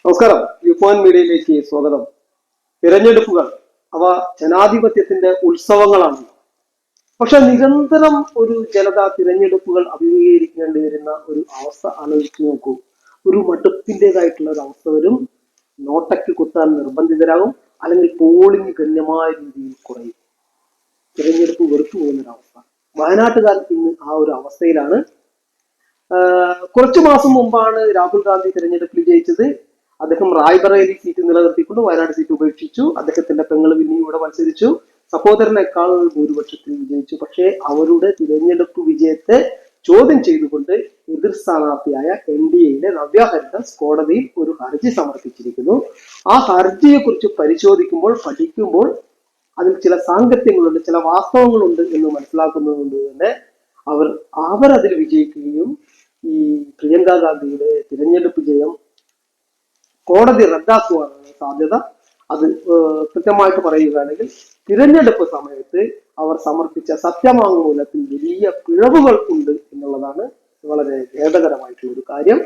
നമസ്കാരം. യുപോൻ മീഡിയയിലേക്ക് സ്വാഗതം. തിരഞ്ഞെടുപ്പുകൾ അവ ജനാധിപത്യത്തിന്റെ ഉത്സവങ്ങളാണ്. പക്ഷെ നിരന്തരം ഒരു ജനത തിരഞ്ഞെടുപ്പുകൾ അഭിമുഖീകരിക്കേണ്ടി വരുന്ന ഒരു അവസ്ഥ ആലോചിച്ച് നോക്കൂ. ഒരു മടുപ്പിൻ്റെതായിട്ടുള്ള ഒരു അവസ്ഥ വരും. നോട്ടയ്ക്ക് കുത്താൻ നിർബന്ധിതരാകും, അല്ലെങ്കിൽ പോളിംഗ് ഗണ്യമായ രീതിയിൽ കുറയും. തിരഞ്ഞെടുപ്പ് വെറുത്തു പോകുന്നൊരവസ്ഥ. വയനാട്ടുകാർ ഇന്ന് ആ ഒരു അവസ്ഥയിലാണ്. കുറച്ചു മാസം മുമ്പാണ് രാഹുൽ ഗാന്ധി തിരഞ്ഞെടുപ്പിൽ ജയിച്ചത്. അദ്ദേഹം റായ്ബറേലി സീറ്റ് നിലനിർത്തിക്കൊണ്ട് വയനാട് സീറ്റ് ഉപേക്ഷിച്ചു. അദ്ദേഹത്തിന്റെ പെങ്ങൾ പിന്നെയും ഇവിടെ മത്സരിച്ചു. സഹോദരനേക്കാൾ ഭൂരിപക്ഷത്തിൽ വിജയിച്ചു. പക്ഷേ അവരുടെ തിരഞ്ഞെടുപ്പ് വിജയത്തെ ചോദ്യം ചെയ്തുകൊണ്ട് എതിർ സ്ഥാനാർത്ഥിയായ NDAയിലെ നവ്യ ഹരിദാസ് കോടതിയിൽ ഒരു ഹർജി സമർപ്പിച്ചിരിക്കുന്നു. ആ ഹർജിയെ കുറിച്ച് പരിശോധിക്കുമ്പോൾ, പഠിക്കുമ്പോൾ അതിൽ ചില സാങ്കത്യങ്ങളുണ്ട്, ചില വാസ്തവങ്ങളുണ്ട് എന്ന് മനസ്സിലാക്കുന്നതുകൊണ്ട് തന്നെ അവരതിൽ വിജയിക്കുകയും ഈ പ്രിയങ്ക ഗാന്ധിയുടെ തിരഞ്ഞെടുപ്പ് ജയം കോടതി റദ്ദാക്കുവാനാണ് സാധ്യത. അത് കൃത്യമായിട്ട് പറയുകയാണെങ്കിൽ തിരഞ്ഞെടുപ്പ് സമയത്ത് അവർ സമർപ്പിച്ച സത്യവാങ്മൂലത്തിൽ വലിയ പിഴവുകൾ ഉണ്ട് എന്നുള്ളതാണ് വളരെ ഖേദകരമായിട്ടുള്ള ഒരു കാര്യം.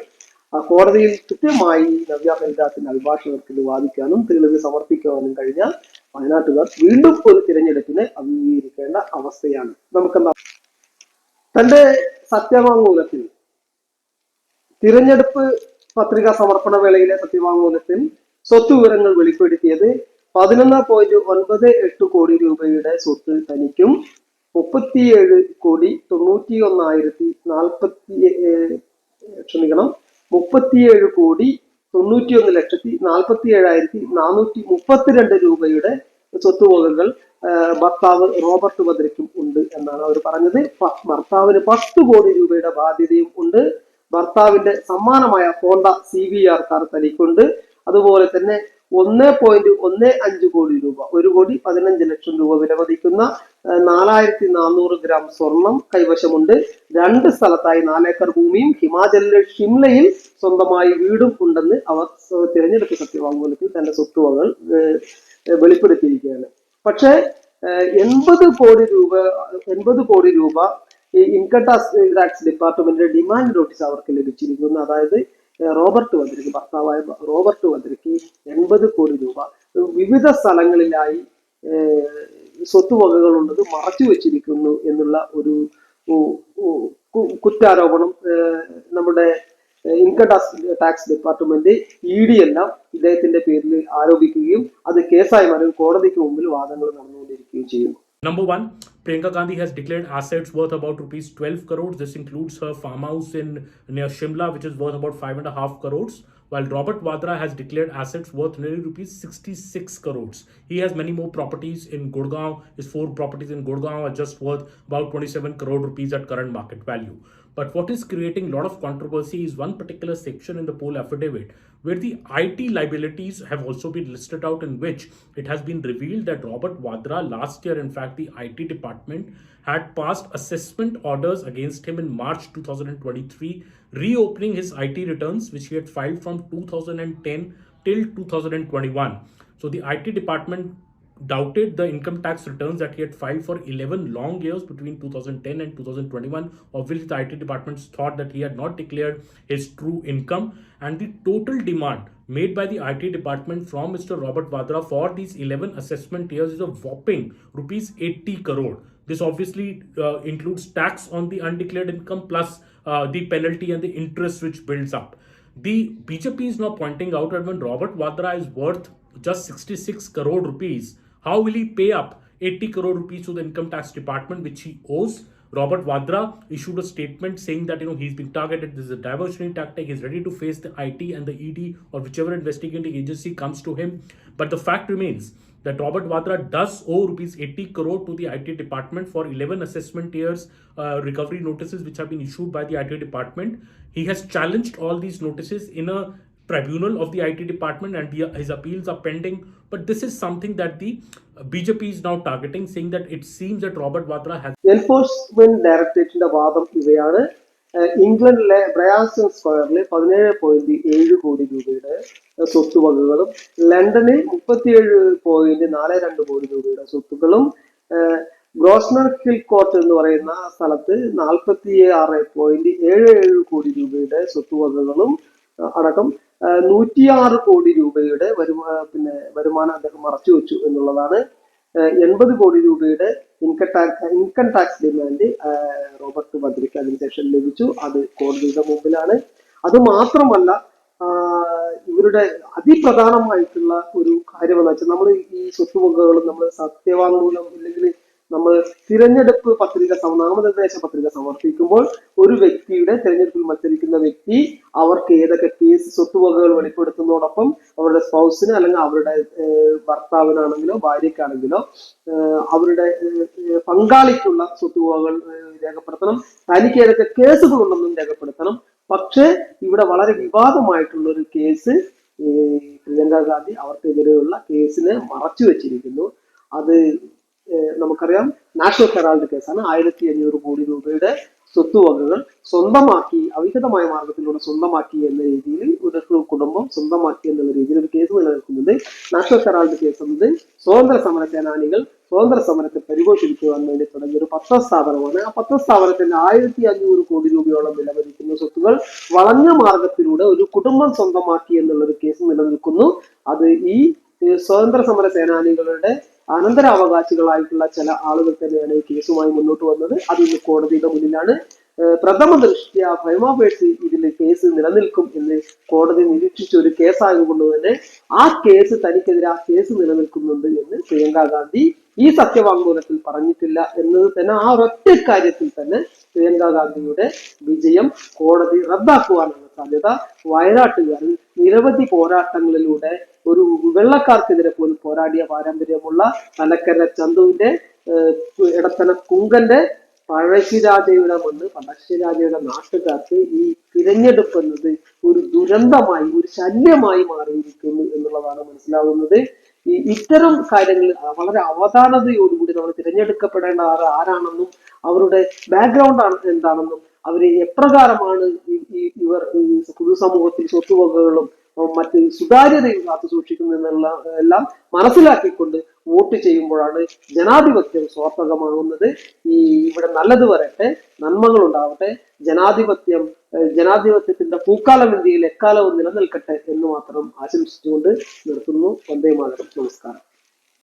കോടതിയിൽ കൃത്യമായി നവ്യ ഹരിദാസിന്റെ അഭിഭാഷകർക്ക് ഇത് വാദിക്കാനും തെളിവ് സമർപ്പിക്കാനും കഴിഞ്ഞാൽ വയനാട്ടുകാർ വീണ്ടും ഒരു തിരഞ്ഞെടുപ്പിനെ അഭിമുഖീകരിക്കേണ്ട അവസ്ഥയാണ്. നമുക്കെന്താ, തന്റെ സത്യവാങ്മൂലത്തിൽ തിരഞ്ഞെടുപ്പ് പത്രികാ സമർപ്പണ വേളയിലെ സത്യവാങ്മൂലത്തിൽ സ്വത്ത് വിവരങ്ങൾ വെളിപ്പെടുത്തിയത് 11.98 കോടി രൂപയുടെ സ്വത്ത് തനിക്കും 37 കോടി 91,47,47,47,472 രൂപയുടെ സ്വത്തുവകകൾ ഭർത്താവ് റോബർട്ട് വദ്രയ്ക്കും ഉണ്ട് എന്നാണ് അവർ പറഞ്ഞത്. ഭർത്താവിന് 10 കോടി രൂപയുടെ ബാധ്യതയും ഉണ്ട്. ഭർത്താവിന്റെ സമ്മാനമായ ഹോണ്ട CBR കാർ തനിക്കുണ്ട്. അതുപോലെ തന്നെ 1.15 കോടി രൂപ, 1,15,00,000 രൂപ വിലമതിക്കുന്ന 4400 ഗ്രാം സ്വർണം കൈവശമുണ്ട്. 2 സ്ഥലത്തായി 4 ഏക്കർ ഭൂമിയും ഹിമാചലിലെ ഷിംലയിൽ സ്വന്തമായി വീടും ഉണ്ടെന്ന് അവർ തിരഞ്ഞെടുപ്പ് സത്യവാങ്മൂലത്തിൽ തന്റെ സ്വത്തുവകൾ വെളിപ്പെടുത്തിയിരിക്കുകയാണ്. പക്ഷേ 80 കോടി രൂപ ഈ ഇൻകം ടാക്സ് ഡിപ്പാർട്ട്മെന്റിന്റെ ഡിമാൻഡ് നോട്ടീസ് അവർക്ക് ലഭിച്ചിരിക്കുന്നു. അതായത് റോബർട്ട് വദ്രയ്ക്ക്, ഭർത്താവായ റോബർട്ട് വദ്രയ്ക്ക് 80 കോടി രൂപ വിവിധ സ്ഥലങ്ങളിലായി സ്വത്തുവകകൾ ഉള്ളത് മറച്ചു വെച്ചിരിക്കുന്നു എന്നുള്ള ഒരു കുറ്റാരോപണം നമ്മുടെ ഇൻകം ടാക്സ് ഡിപ്പാർട്ട്മെന്റ് ED എല്ലാം ഇദ്ദേഹത്തിന്റെ പേരിൽ ആരോപിക്കുകയും അത് കേസായി മാറി കോടതിക്ക് മുമ്പിൽ വാദങ്ങൾ നടന്നുകൊണ്ടിരിക്കുകയും ചെയ്യുന്നു. Number one, Priyanka Gandhi has declared assets worth about rupees 12 crores. This includes her farmhouse near Shimla, which is worth about 5.5 crores, while Robert Vadra has declared assets worth nearly rupees 66 crores. He has many more properties in Gurgaon. His 4 properties in Gurgaon are just worth about 27 crore rupees at current market value. But what is creating a lot of controversy is one particular section in the poll affidavit where the IT liabilities have also been listed out, in which it has been revealed that Robert Vadra last year, in fact, the IT department had passed assessment orders against him in March 2023, reopening his IT returns, which he had filed from 2010 till 2021. So the IT department doubted the income tax returns that he had filed for 11 long years between 2010 and 2021, of which the IT department thought that he had not declared his true income. And the total demand made by the IT department from Mr. Robert Vadra for these 11 assessment years is a whopping rupees 80 crore. This obviously includes tax on the undeclared income plus the penalty and the interest which builds up. The BJP is now pointing out that when Robert Vadra is worth just 66 crore rupees, how will he pay up 80 crore rupees to the income tax department, which he owes? Robert Vadra issued a statement saying that he's been targeted. This is a diversionary tactic. He's ready to face the IT and the ED or whichever investigating agency comes to him. But the fact remains that Robert Vadra does owe rupees 80 crore to the IT department for 11 assessment years recovery notices which have been issued by the IT department. He has challenged all these notices in a tribunal of the IT department, and his appeals are pending. But this is something that the BJP is now targeting, saying that it seems that Robert Vadra has... enforcement ഡയറക്ടറേറ്റിന്റെ വാദം ഇവയാണ്. ഇംഗ്ലണ്ടിലെ ബ്രയാൻസൺ സ്ക്വയറിൽ 17.7 കോടി രൂപയുടെ സ്വത്തുവകകളും ലണ്ടനിൽ 37.42 കോടി രൂപയുടെ സ്വത്തുക്കളും ഗ്രോസ്നർ ഹിൽ കോർട്ട് എന്ന് പറയുന്ന സ്ഥലത്ത് 46.77 കോടി രൂപയുടെ സ്വത്തുവകകളും അടക്കം 106 കോടി രൂപയുടെ വരുമാനം അദ്ദേഹം മറച്ചു വെച്ചു എന്നുള്ളതാണ്. 80 കോടി രൂപയുടെ ഇൻകം ടാക്സ് ഡിമാൻഡ് റോബർട്ട് വദ്രയ്ക്ക് അതിനുശേഷം ലഭിച്ചു. അത് കോടതിയുടെ മുമ്പിലാണ്. അത് മാത്രമല്ല, ഇവരുടെ അതിപ്രധാനമായിട്ടുള്ള ഒരു കാര്യമെന്ന് വെച്ചാൽ, നമ്മൾ ഈ സ്വത്തുവകകളും നമ്മൾ സത്യവാങ്മൂലം ഇല്ലെങ്കിൽ നമ്മൾ തിരഞ്ഞെടുപ്പ് പത്രിക നാമനിർദ്ദേശ പത്രിക സമർപ്പിക്കുമ്പോൾ ഒരു വ്യക്തിയുടെ തിരഞ്ഞെടുപ്പിൽ മത്സരിക്കുന്ന വ്യക്തി അവർക്ക് ഏതൊക്കെ കേസ് സ്വത്തുവകകൾ വെളിപ്പെടുത്തുന്നതോടൊപ്പം അവരുടെ സ്പൗസിന് അല്ലെങ്കിൽ അവരുടെ ഭർത്താവിനാണെങ്കിലോ ഭാര്യയ്ക്കാണെങ്കിലോ അവരുടെ പങ്കാളിക്കുള്ള സ്വത്തുവകകൾ രേഖപ്പെടുത്തണം. തനിക്ക് ഏതൊക്കെ കേസുകളുണ്ടെന്നും രേഖപ്പെടുത്തണം. പക്ഷേ ഇവിടെ വളരെ വിവാദമായിട്ടുള്ള ഒരു കേസ് പ്രിയങ്ക ഗാന്ധി അവർക്കെതിരെയുള്ള കേസിനെ മറച്ചു വെച്ചിരിക്കുന്നു. അത് നമുക്കറിയാം, നാഷണൽ ഹെറാൾഡ് കേസാണ്. 1500 കോടി രൂപയുടെ സ്വത്തുവകകൾ സ്വന്തമാക്കി, അവിഹിതമായ മാർഗത്തിലൂടെ സ്വന്തമാക്കി എന്ന രീതിയിൽ ഒരു കുടുംബം സ്വന്തമാക്കി എന്നുള്ള രീതിയിൽ ഒരു കേസ് നിലനിൽക്കുന്നുണ്ട്. നാഷണൽ ഹെറാൾഡ് കേസ് എന്നത് സ്വാതന്ത്ര്യ സമര സേനാനികൾ സ്വാതന്ത്ര്യ സമരത്തെ പരിപോഷിപ്പിക്കുവാൻ വേണ്ടി തുടങ്ങിയ ഒരു പത്രസ്ഥാപനമാണ്. ആ പത്രസ്ഥാപനത്തിന്റെ 1500 കോടി രൂപയോളം വിലമതിക്കുന്ന സ്വത്തുകൾ വളഞ്ഞ മാർഗത്തിലൂടെ ഒരു കുടുംബം സ്വന്തമാക്കി എന്നുള്ളൊരു കേസ് നിലനിൽക്കുന്നു. അത് ഈ സ്വാതന്ത്ര്യ സമര സേനാനികളുടെ അനന്തരാവകാശികളായിട്ടുള്ള ചില ആളുകൾ തന്നെയാണ് ഈ കേസുമായി മുന്നോട്ട് വന്നത്. അത് ഇന്ന് കോടതിയുടെ മുന്നിലാണ്. പ്രഥമ ദൃഷ്ട്യ ഫൈമാപേഴ്സ് ഇതിൽ കേസ് നിലനിൽക്കും എന്ന് കോടതി നിരീക്ഷിച്ച ഒരു കേസായതുകൊണ്ട് തന്നെ ആ തനിക്കെതിരെ ആ കേസ് നിലനിൽക്കുന്നുണ്ട് എന്ന് പ്രിയങ്ക ഗാന്ധി ഈ സത്യവാങ്മൂലത്തിൽ പറഞ്ഞിട്ടില്ല എന്നത് തന്നെ ആ ഒരൊറ്റ കാര്യത്തിൽ തന്നെ പ്രിയങ്ക ഗാന്ധിയുടെ വിജയം കോടതി റദ്ദാക്കുവാനാണ് സാധ്യത. വയനാട്ടുകാരൻ നിരവധി പോരാട്ടങ്ങളിലൂടെ ഒരു വെള്ളക്കാർക്കെതിരെ പോലും പോരാടിയ പാരമ്പര്യമുള്ള തലക്കര ചന്തുവിന്റെ ഇടത്തന കുങ്കന്റെ പഴശ്ശിരാജയുടെ മണ്ണ് പഴശ്ശിരാജയുടെ നാട്ടുകാർക്ക് ഈ തിരഞ്ഞെടുപ്പ് എന്നത് ഒരു ദുരന്തമായി ഒരു ശല്യമായി മാറിയിരിക്കുന്നു എന്നുള്ളതാണ് മനസ്സിലാവുന്നത്. ഇത്തരം കാര്യങ്ങൾ വളരെ അവധാനതയോടുകൂടി നമ്മൾ തിരഞ്ഞെടുക്കപ്പെടേണ്ട ആരാണെന്നും അവരുടെ ബാക്ക്ഗ്രൗണ്ട് എന്താണെന്നും അവര് എപ്രകാരമാണ് ഇവർ പൊതുസമൂഹത്തിൽ സ്വത്തുവകകളും മറ്റ് സുതാര്യതയും കാത്തു സൂക്ഷിക്കുന്നതെന്നുള്ള എല്ലാം മനസ്സിലാക്കിക്കൊണ്ട് വോട്ട് ചെയ്യുമ്പോഴാണ് ജനാധിപത്യം സ്വാർത്ഥകമാകുന്നത്. ഇവിടെ നല്ലത് വരട്ടെ, നന്മകൾ ഉണ്ടാവട്ടെ, ജനാധിപത്യത്തിന്റെ പൂക്കാലം ഇന്ത്യയിൽ എക്കാലവും നിലനിൽക്കട്ടെ എന്ന് മാത്രം ആശംസിച്ചുകൊണ്ട് നിർത്തുന്നു. വന്ദേ മാതരം. നമസ്കാരം.